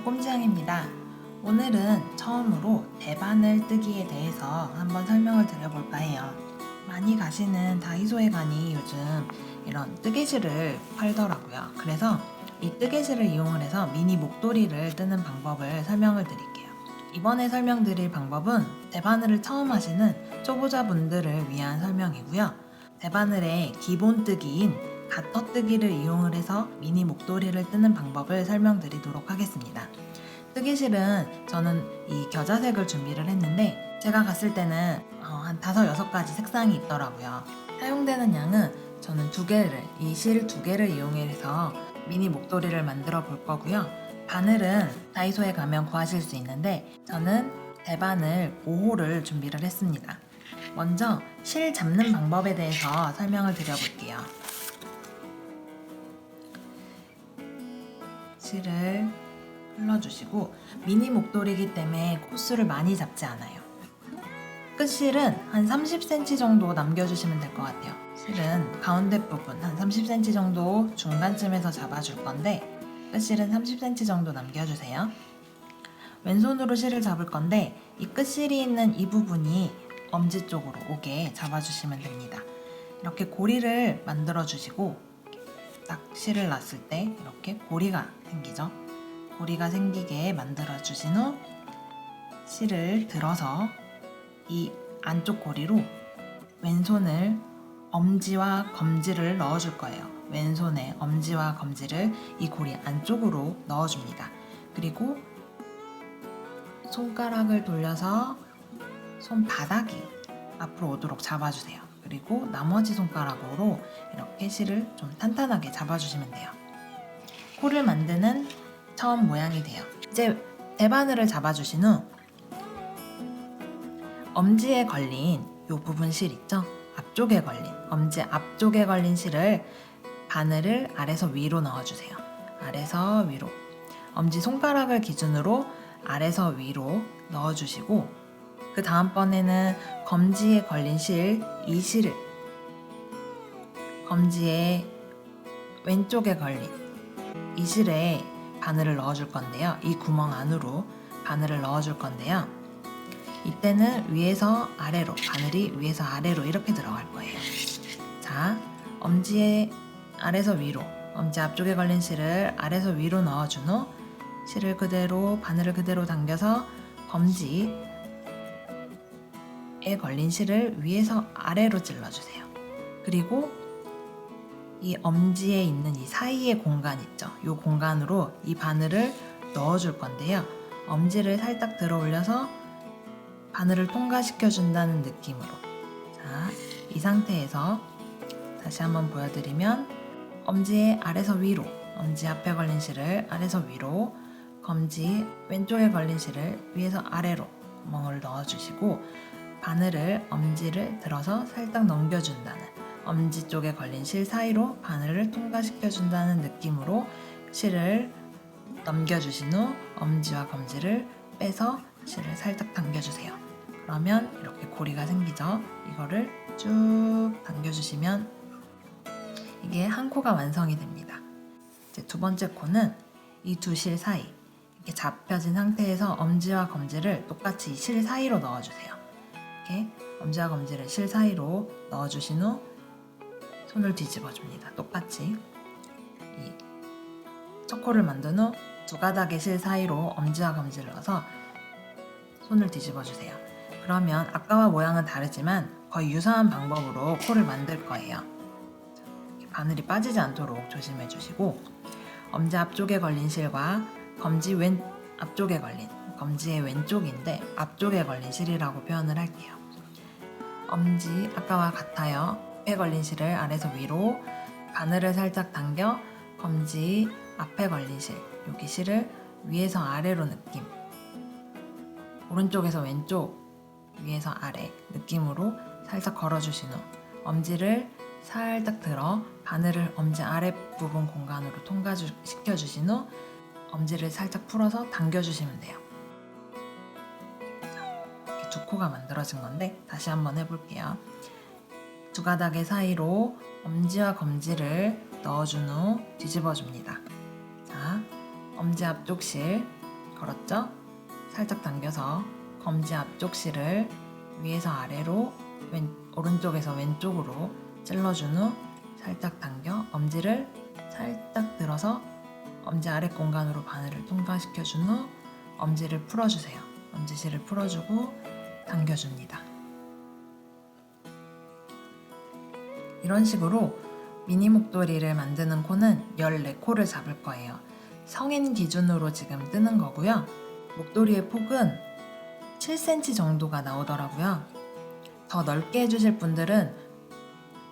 꼼지양입니다. 오늘은 처음으로 대바늘 뜨기에 대해서 한번 설명을 드려볼까 해요. 많이 가시는 다이소에 가니 요즘 이런 뜨개질을 팔더라고요. 그래서 이 뜨개질을 이용을 해서 미니 목도리를 뜨는 방법을 설명을 드릴게요. 이번에 설명드릴 방법은 대바늘을 처음 하시는 초보자분들을 위한 설명이고요. 대바늘의 기본 뜨기인 가터 뜨기를 이용을 해서 미니 목도리를 뜨는 방법을 설명드리도록 하겠습니다. 뜨개실은 저는 이 겨자색을 준비를 했는데 제가 갔을 때는 한 5-6가지 색상이 있더라고요. 사용되는 양은 저는 이 실 2개를 이용해서 미니 목도리를 만들어 볼 거고요. 바늘은 다이소에 가면 구하실 수 있는데 저는 대바늘 5호를 준비를 했습니다. 먼저 실 잡는 방법에 대해서 설명을 드려볼게요. 실을 흘러주시고 미니 목도리이기 때문에 코스를 많이 잡지 않아요. 끝실은 한 30cm 정도 남겨주시면 될 것 같아요. 실은 가운데 부분 한 30cm 정도 중간쯤에서 잡아줄 건데 끝실은 30cm 정도 남겨주세요. 왼손으로 실을 잡을 건데 이 끝실이 있는 이 부분이 엄지 쪽으로 오게 잡아주시면 됩니다. 이렇게 고리를 만들어 주시고 딱 실을 놨을 때 이렇게 고리가 생기죠. 고리가 생기게 만들어 주신 후 실을 들어서 이 안쪽 고리로 왼손을 엄지와 검지를 넣어 줄 거예요. 왼손에 엄지와 검지를 이 고리 안쪽으로 넣어 줍니다. 그리고 손가락을 돌려서 손바닥이 앞으로 오도록 잡아주세요. 그리고 나머지 손가락으로 이렇게 실을 좀 탄탄하게 잡아주시면 돼요. 코를 만드는 처음 모양이 돼요. 이제 대바늘을 잡아주신 후 엄지에 걸린 이 부분 실 있죠? 앞쪽에 걸린 엄지 앞쪽에 걸린 실을 바늘을 아래서 위로 넣어주세요. 아래서 위로 엄지 손가락을 기준으로 아래서 위로 넣어주시고 그 다음번에는 검지에 걸린 이 실을 검지의 왼쪽에 걸린 이 실에 바늘을 넣어줄 건데요. 이 구멍 안으로 바늘을 넣어줄 건데요. 이때는 위에서 아래로 바늘이 위에서 아래로 이렇게 들어갈 거예요. 자, 엄지의 아래서 위로 엄지 앞쪽에 걸린 실을 아래서 위로 넣어준 후 실을 그대로 바늘을 그대로 당겨서 검지에 걸린 실을 위에서 아래로 찔러주세요. 그리고 이 엄지에 있는 이 사이의 공간 있죠? 이 공간으로 이 바늘을 넣어줄 건데요. 엄지를 살짝 들어 올려서 바늘을 통과시켜 준다는 느낌으로. 자, 이 상태에서 다시 한번 보여드리면 엄지의 아래서 위로, 엄지 앞에 걸린 실을 아래서 위로, 검지 왼쪽에 걸린 실을 위에서 아래로 구멍을 넣어주시고 바늘을 엄지를 들어서 살짝 넘겨준다는 엄지 쪽에 걸린 실 사이로 바늘을 통과시켜 준다는 느낌으로 실을 넘겨주신 후 엄지와 검지를 빼서 실을 살짝 당겨주세요. 그러면 이렇게 고리가 생기죠. 이거를 쭉 당겨주시면 이게 한 코가 완성이 됩니다. 이제 두 번째 코는 이 두 실 사이 이렇게 잡혀진 상태에서 엄지와 검지를 똑같이 이 실 사이로 넣어주세요. 이렇게 엄지와 검지를 실 사이로 넣어주신 후 손을 뒤집어 줍니다. 똑같이 이 첫 코를 만든 후 두 가닥의 실 사이로 엄지와 검지를 넣어서 손을 뒤집어 주세요. 그러면 아까와 모양은 다르지만 거의 유사한 방법으로 코를 만들 거예요. 바늘이 빠지지 않도록 조심해 주시고 엄지 앞쪽에 걸린 실과 검지 앞쪽에 걸린 검지의 왼쪽인데 앞쪽에 걸린 실이라고 표현을 할게요. 엄지 아까와 같아요. 앞에 걸린 실을 아래서 위로 바늘을 살짝 당겨 검지 앞에 걸린 실 여기 실을 위에서 아래로 느낌 오른쪽에서 왼쪽 위에서 아래 느낌으로 살짝 걸어주신 후 엄지를 살짝 들어 바늘을 엄지 아랫부분 공간으로 통과시켜주신 후 엄지를 살짝 풀어서 당겨주시면 돼요. 이렇게 두 코가 만들어진 건데 다시 한번 해볼게요. 두 가닥의 사이로 엄지와 검지를 넣어준 후 뒤집어줍니다. 자, 엄지 앞쪽 실 걸었죠? 살짝 당겨서 검지 앞쪽 실을 위에서 아래로 오른쪽에서 왼쪽으로 찔러준 후 살짝 당겨 엄지를 살짝 들어서 엄지 아래 공간으로 바늘을 통과시켜준 후 엄지를 풀어주세요. 엄지실을 풀어주고 당겨줍니다. 이런 식으로 미니 목도리를 만드는 코는 14코를 잡을 거예요. 성인 기준으로 지금 뜨는 거고요. 목도리의 폭은 7cm 정도가 나오더라고요. 더 넓게 해주실 분들은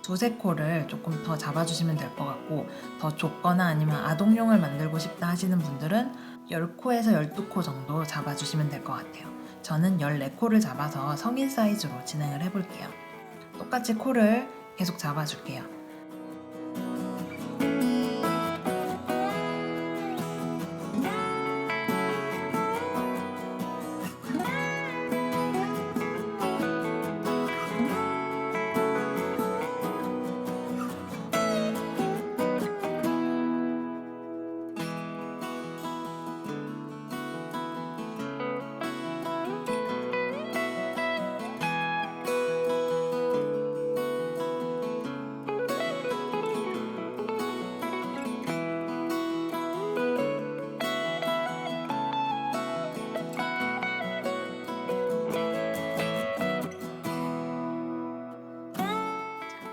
2~3코를 조금 더 잡아주시면 될 것 같고, 더 좁거나 아니면 아동용을 만들고 싶다 하시는 분들은 10코에서 12코 정도 잡아주시면 될 것 같아요. 저는 14코를 잡아서 성인 사이즈로 진행을 해볼게요. 똑같이 코를 계속 잡아줄게요.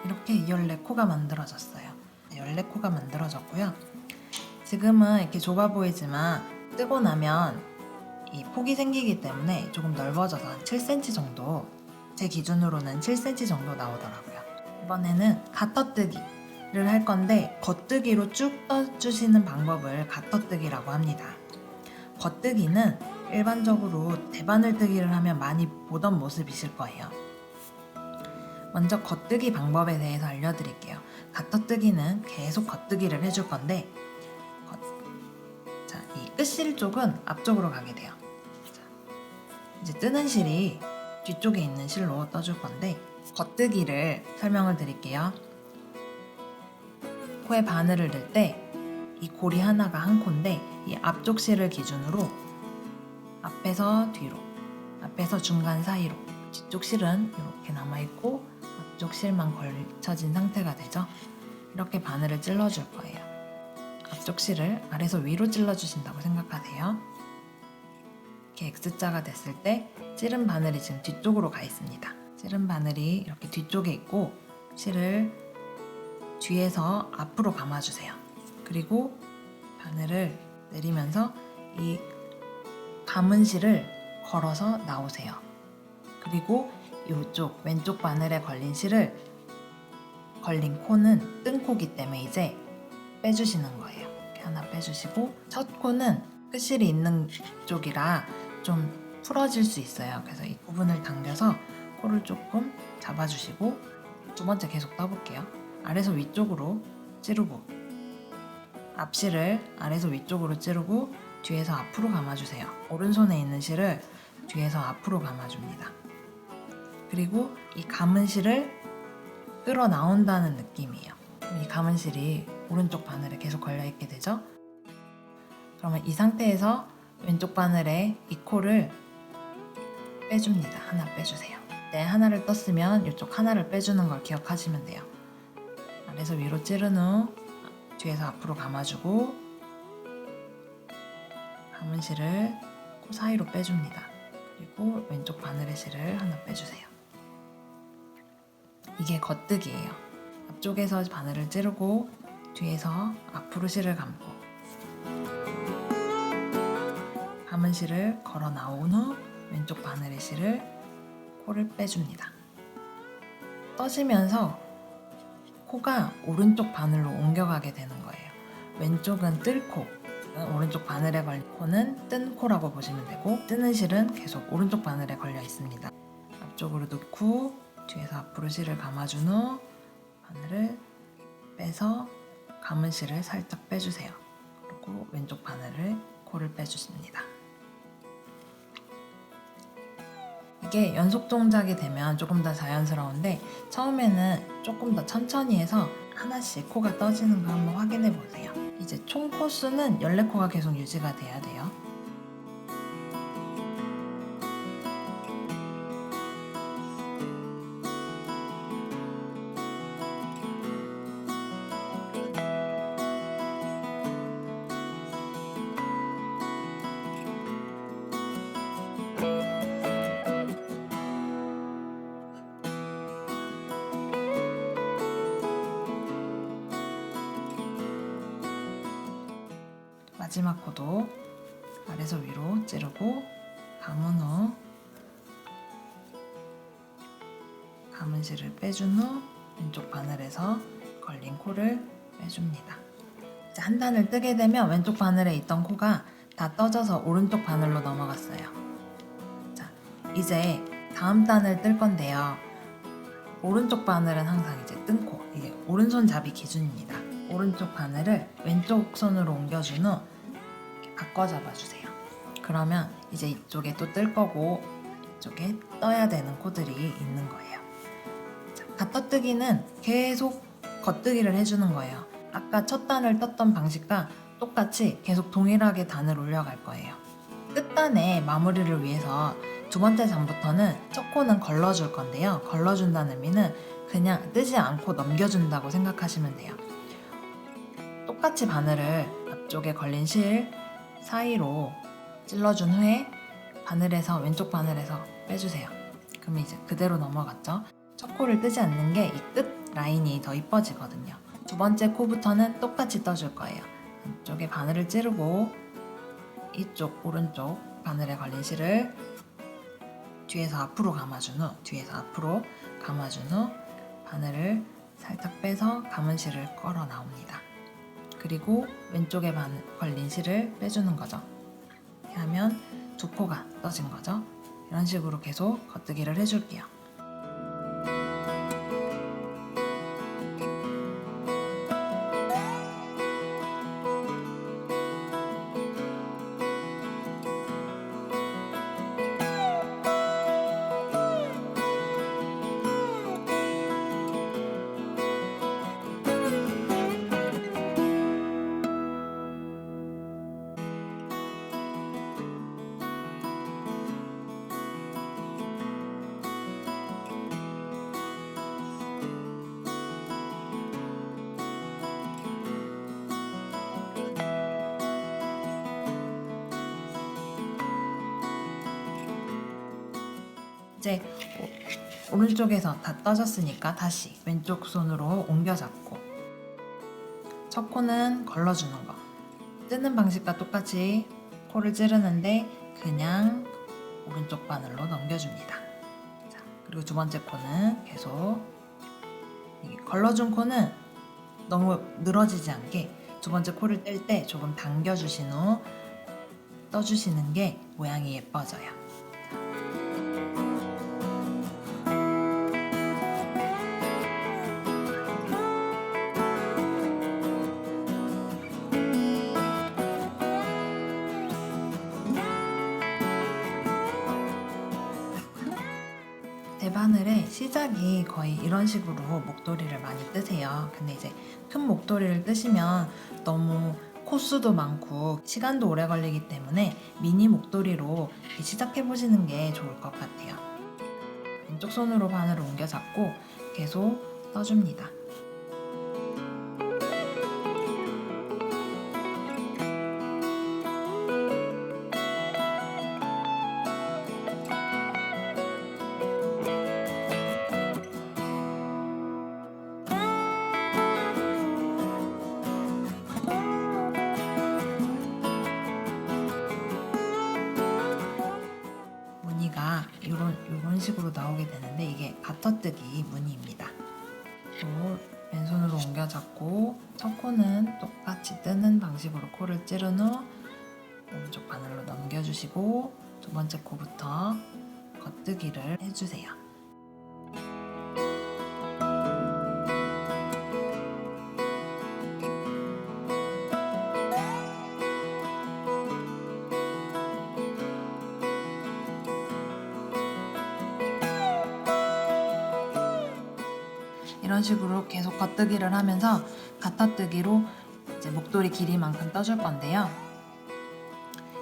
이렇게 14코가 만들어졌어요. 14코가 만들어졌고요. 지금은 이렇게 좁아 보이지만 뜨고 나면 이 폭이 생기기 때문에 조금 넓어져서 한 7cm 정도, 제 기준으로는 7cm 정도 나오더라고요. 이번에는 가터뜨기를 할 건데 겉뜨기로 쭉 떠주시는 방법을 가터뜨기라고 합니다. 겉뜨기는 일반적으로 대바늘뜨기를 하면 많이 보던 모습이실 거예요. 먼저 겉뜨기 방법에 대해서 알려드릴게요. 가터뜨기는 계속 겉뜨기를 해줄 건데, 자, 이 끝실 쪽은 앞쪽으로 가게 돼요. 자, 이제 뜨는 실이 뒤쪽에 있는 실로 떠줄 건데, 겉뜨기를 설명을 드릴게요. 코에 바늘을 넣을 때 이 고리 하나가 한 코인데, 이 앞쪽 실을 기준으로 앞에서 뒤로, 앞에서 중간 사이로, 뒤쪽 실은 이렇게 남아있고 앞쪽 실만 걸쳐진 상태가 되죠. 이렇게 바늘을 찔러줄 거예요. 앞쪽 실을 아래에서 위로 찔러주신다고 생각하세요. 이렇게 X자가 됐을 때 찌른 바늘이 지금 뒤쪽으로 가 있습니다. 찌른 바늘이 이렇게 뒤쪽에 있고 실을 뒤에서 앞으로 감아주세요. 그리고 바늘을 내리면서 이 감은 실을 걸어서 나오세요. 그리고 이쪽 왼쪽 바늘에 걸린 실을, 걸린 코는 뜬 코기 때문에 이제 빼주시는 거예요. 이렇게 하나 빼주시고, 첫 코는 끝실이 있는 쪽이라 좀 풀어질 수 있어요. 그래서 이 부분을 당겨서 코를 조금 잡아주시고, 두 번째 계속 떠볼게요. 아래에서 위쪽으로 찌르고, 앞실을 아래에서 위쪽으로 찌르고 뒤에서 앞으로 감아주세요. 오른손에 있는 실을 뒤에서 앞으로 감아줍니다. 그리고 이 감은 실을 끌어 나온다는 느낌이에요. 이 감은 실이 오른쪽 바늘에 계속 걸려있게 되죠. 그러면 이 상태에서 왼쪽 바늘에 이 코를 빼줍니다. 하나 빼주세요. 네, 하나를 떴으면 이쪽 하나를 빼주는 걸 기억하시면 돼요. 아래에서 위로 찌른 후 뒤에서 앞으로 감아주고, 감은 실을 코 사이로 빼줍니다. 그리고 왼쪽 바늘의 실을 하나 빼주세요. 이게 겉뜨기예요. 앞쪽에서 바늘을 찌르고 뒤에서 앞으로 실을 감고, 감은 실을 걸어 나온 후 왼쪽 바늘의 실을 코를 빼줍니다. 떠지면서 코가 오른쪽 바늘로 옮겨가게 되는 거예요. 왼쪽은 뜰 코, 오른쪽 바늘에 걸린 코는 뜬 코라고 보시면 되고, 뜨는 실은 계속 오른쪽 바늘에 걸려 있습니다. 앞쪽으로 넣고 뒤에서 앞으로 실을 감아준 후 바늘을 빼서 감은 실을 살짝 빼주세요. 그리고 왼쪽 바늘을 코를 빼주십니다. 이게 연속 동작이 되면 조금 더 자연스러운데, 처음에는 조금 더 천천히 해서 하나씩 코가 떠지는 거 한번 확인해 보세요. 이제 총 코수는 14코가 계속 유지가 돼야 돼요. 마지막 코도 아래서 위로 찌르고 감은 후 감은 실을 빼준 후 왼쪽 바늘에서 걸린 코를 빼줍니다. 이제 한 단을 뜨게 되면 왼쪽 바늘에 있던 코가 다 떠져서 오른쪽 바늘로 넘어갔어요. 자, 이제 다음 단을 뜰 건데요. 오른쪽 바늘은 항상 이제 뜬 코, 이게 오른손잡이 기준입니다. 오른쪽 바늘을 왼쪽 손으로 옮겨준 후 이렇게 바꿔 잡아주세요. 그러면 이제 이쪽에 또 뜰 거고 이쪽에 떠야 되는 코들이 있는 거예요. 자, 가떠뜨기는 계속 겉뜨기를 해주는 거예요. 아까 첫 단을 떴던 방식과 똑같이 계속 동일하게 단을 올려갈 거예요. 끝단에 마무리를 위해서 두 번째 단부터는 첫 코는 걸러줄 건데요. 걸러준다는 의미는 그냥 뜨지 않고 넘겨준다고 생각하시면 돼요. 똑같이 바늘을 앞쪽에 걸린 실 사이로 찔러준 후에 바늘에서 왼쪽 바늘에서 빼주세요. 그러면 이제 그대로 넘어갔죠. 첫 코를 뜨지 않는 게 이 끝 라인이 더 이뻐지거든요. 두 번째 코부터는 똑같이 떠줄 거예요. 이쪽에 바늘을 찌르고 이쪽 오른쪽 바늘에 걸린 실을 뒤에서 앞으로 감아준 후 바늘을 살짝 빼서 감은 실을 걸어 나옵니다. 그리고 왼쪽에 걸린 실을 빼주는 거죠. 이렇게 하면 두 코가 떠진 거죠. 이런 식으로 계속 겉뜨기를 해줄게요. 이제 오른쪽에서 다 떠졌으니까 다시 왼쪽 손으로 옮겨 잡고 첫 코는 걸러주는 거. 뜨는 방식과 똑같이 코를 찌르는데 그냥 오른쪽 바늘로 넘겨줍니다. 자, 그리고 두 번째 코는 계속 걸러준 코는 너무 늘어지지 않게 두 번째 코를 뗄 때 조금 당겨주신 후 떠주시는 게 모양이 예뻐져요. 대바늘의 시작이 거의 이런 식으로 목도리를 많이 뜨세요. 근데 이제 큰 목도리를 뜨시면 너무 코수도 많고 시간도 오래 걸리기 때문에 미니 목도리로 시작해 보시는 게 좋을 것 같아요. 왼쪽 손으로 바늘을 옮겨 잡고 계속 떠줍니다. 이런 식으로 나오게 되는데 이게 가터뜨기 무늬입니다. 또 왼손으로 옮겨 잡고 첫 코는 똑같이 뜨는 방식으로 코를 찌른 후 오른쪽 바늘로 넘겨주시고 두 번째 코부터 겉뜨기를 해주세요. 이런 식으로 계속 겉뜨기를 하면서 가터뜨기로 이제 목도리 길이만큼 떠줄 건데요.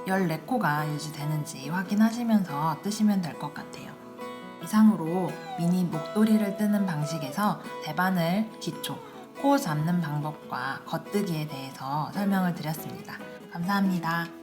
14코가 유지되는지 확인하시면서 뜨시면 될 것 같아요. 이상으로 미니 목도리를 뜨는 방식에서 대바늘 기초, 코 잡는 방법과 겉뜨기에 대해서 설명을 드렸습니다. 감사합니다.